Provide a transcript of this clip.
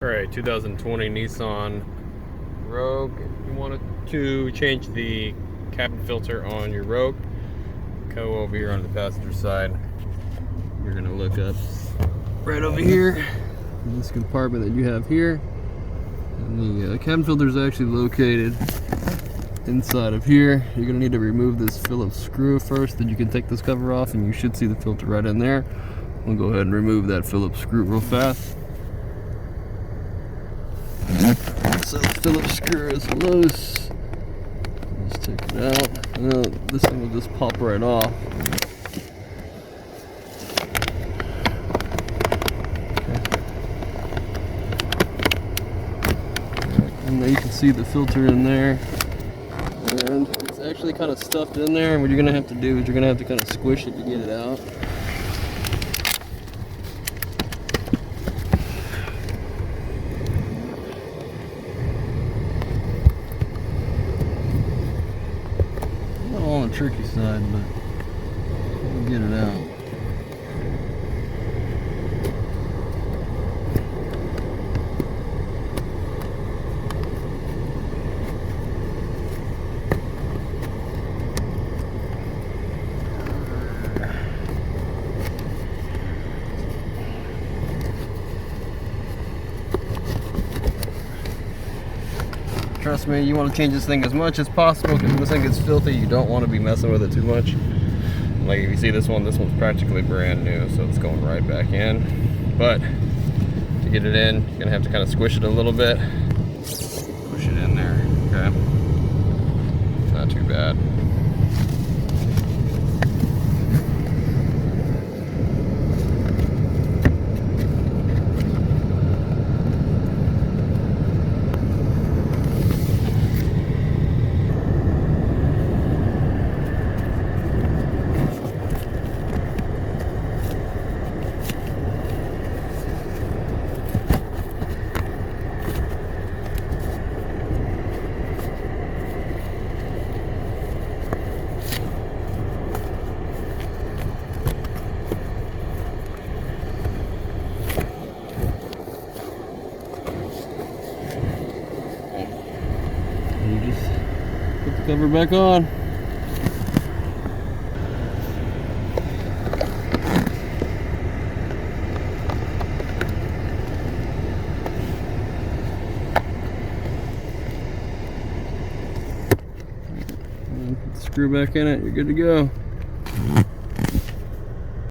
Alright, 2020 Nissan Rogue. You wanted to change the cabin filter on your Rogue, go over here on the passenger side. You're going to look up right over here in this compartment that you have here. And the cabin filter is actually located inside of here. You're going to need to remove this Phillips screw first, then you can take this cover off and you should see the filter right in there. We'll go ahead and remove that Phillips screw real fast. So the Phillips screw is loose. Let's take it out. This thing will just pop right off. Okay. And then you can see the filter in there. And it's actually kind of stuffed in there. And what you're going to have to do is you're going to have to kind of squish it to get it out. On the tricky side, but we'll get it out. Trust me, you want to change this thing as much as possible because when this thing gets filthy, you don't want to be messing with it too much. Like if you see this one's practically brand new, so it's going right back in. But to get it in, you're gonna have to kind of squish it a little bit. Push it in there, okay? Not too bad. You just put the cover back on. And put the screw back in it, you're good to go.